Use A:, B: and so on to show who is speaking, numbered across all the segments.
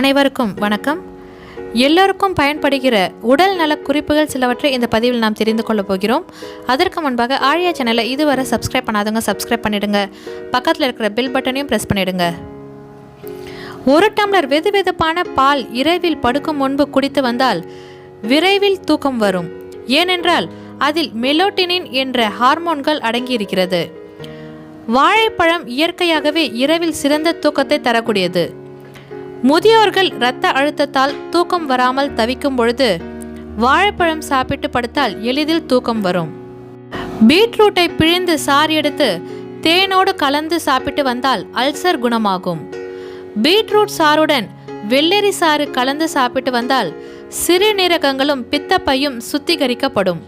A: அனைவருக்கும் வணக்கம். எல்லோருக்கும் பயன்படுகிற உடல் நல குறிப்புகள் சிலவற்றை இந்த பதிவில் நாம் தெரிந்து கொள்ளப் போகிறோம். அதற்கு முன்பாக ஆழியா சேனலை இதுவரை சப்ஸ்கிரைப் பண்ணாதவங்க சப்ஸ்கிரைப் பண்ணிடுங்க. பக்கத்தில் இருக்கிற பெல் பட்டனையும் ப்ரெஸ் பண்ணிடுங்க. 1 டம்ளர் வெதுவெதுப்பான பால் இரவில் படுக்கும் முன்பு குடித்து வந்தால் விரைவில் தூக்கம் வரும். ஏனென்றால் அதில் மெலோட்டினின் என்ற ஹார்மோன்கள் அடங்கியிருக்கிறது. வாழைப்பழம் இயற்கையாகவே இரவில் சிறந்த தூக்கத்தை தரக்கூடியது. முதியோர்கள் இரத்த அழுத்தத்தால் தூக்கம் வராமல் தவிக்கும் பொழுது வாழைப்பழம் சாப்பிட்டு படுத்தால் எளிதில் தூக்கம் வரும். பீட்ரூட்டை பிழிந்து சாறு எடுத்து தேனோடு கலந்து சாப்பிட்டு வந்தால் அல்சர் குணமாகும். பீட்ரூட் சாறுடன் வெள்ளரி சாறு கலந்து சாப்பிட்டு வந்தால் சிறுநீரகங்களும் பித்தப்பையும் சுத்திகரிக்கப்படும்.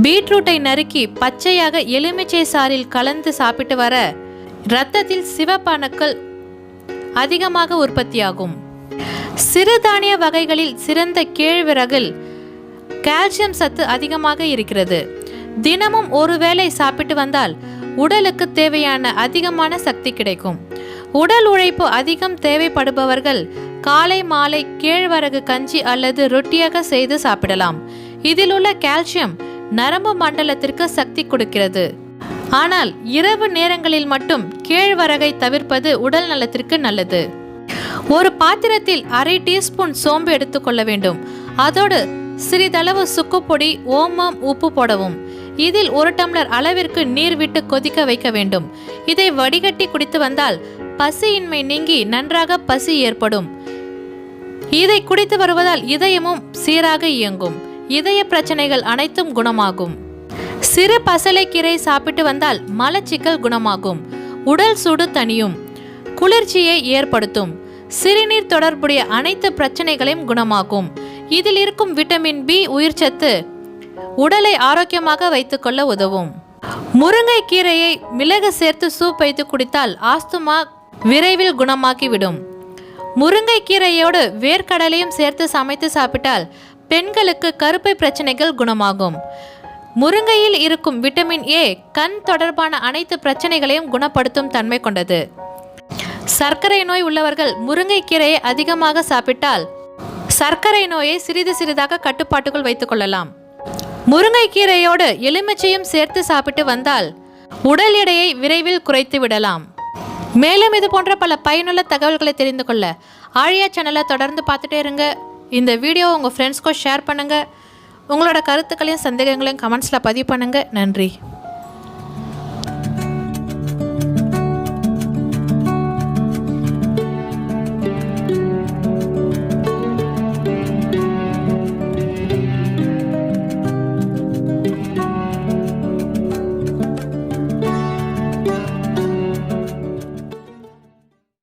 A: பீட்ரூட்டை நறுக்கி பச்சையாக எலுமிச்சை சாறில் கலந்து சாப்பிட்டு வர இரத்தத்தில் சிவப்பணுக்கள் அதிகமாக உற்பத்தியாகும். சிறுதானிய வகைகளில் சிறந்த கேழ்வரகில் கால்சியம் சத்து அதிகமாக இருக்கிறது. தினமும் ஒருவேளை சாப்பிட்டு வந்தால் உடலுக்கு தேவையான அதிகமான சக்தி கிடைக்கும். உடல் உழைப்பு அதிகம் தேவைப்படுபவர்கள் காலை மாலை கேழ்வரகு கஞ்சி அல்லது ரொட்டியாக செய்து சாப்பிடலாம். இதில் உள்ள கால்சியம் நரம்பு மண்டலத்திற்கு சக்தி கொடுக்கிறது. ஆனால் இரவு நேரங்களில் மட்டும் கேழ்வரகை தவிர்ப்பது உடல் நலத்திற்கு நல்லது. ஒரு பாத்திரத்தில் அரை டீஸ்பூன் சோம்பு எடுத்துக்கொள்ள வேண்டும். அதோடு சிறிதளவு சுக்குப்பொடி, ஓமம், உப்பு போடவும். இதில் 1 டம்ளர் அளவிற்கு நீர் விட்டு கொதிக்க வைக்க வேண்டும். இதை வடிகட்டி குடித்து வந்தால் பசியின்மை நீங்கி நன்றாக பசி ஏற்படும். இதை குடித்து வருவதால் இதயமும் சீராக இயங்கும். இதய பிரச்சனைகள் அனைத்தும் குணமாகும். சிறு பசலைக்கீரை சாப்பிட்டு வந்தால் மலச்சிக்கல் குணமாகும். உடல் சூடு தணியும். குளிர்ச்சியை ஏற்படுத்தும். சிறுநீர் தொடர்புடைய அனைத்து பிரச்சனைகளையும் குணமாகும். இதில் இருக்கும் விட்டமின் பி உயிர்ச்சத்து உடலை ஆரோக்கியமாக வைத்துக்கொள்ள உதவும். முருங்கை கீரையை மிளகு சேர்த்து சூப் வைத்து குடித்தால் ஆஸ்துமா விரைவில் குணமாக்கிவிடும். முருங்கை கீரையோடு வேர்க்கடலையும் சேர்த்து சமைத்து சாப்பிட்டால் பெண்களுக்கு கருப்பை பிரச்சனைகள் குணமாகும். முருங்கையில் இருக்கும் விட்டமின் ஏ கண் தொடர்பான அனைத்து பிரச்சனைகளையும் குணப்படுத்தும் தன்மை கொண்டது. சர்க்கரை நோய் உள்ளவர்கள் முருங்கை கீரையை அதிகமாக சாப்பிட்டால் சர்க்கரை நோயை சிறிது சிறிதாக கட்டுப்பாட்டுக்குள் வைத்துக் கொள்ளலாம். முருங்கை கீரையோடு எலுமிச்சையும் சேர்த்து சாப்பிட்டு வந்தால் உடல் எடையை விரைவில் குறைத்து விடலாம். மேலும் இது போன்ற பல பயனுள்ள தகவல்களை தெரிந்து கொள்ள ஆழியா சேனலை தொடர்ந்து பார்த்துட்டே இருங்க. இந்த வீடியோ உங்கள் ஃப்ரெண்ட்ஸ்க்கும் ஷேர் பண்ணுங்கள். உங்களோட கருத்துக்களையும் சந்தேகங்களையும் கமெண்ட்ஸில் பதிவு பண்ணுங்கள். நன்றி.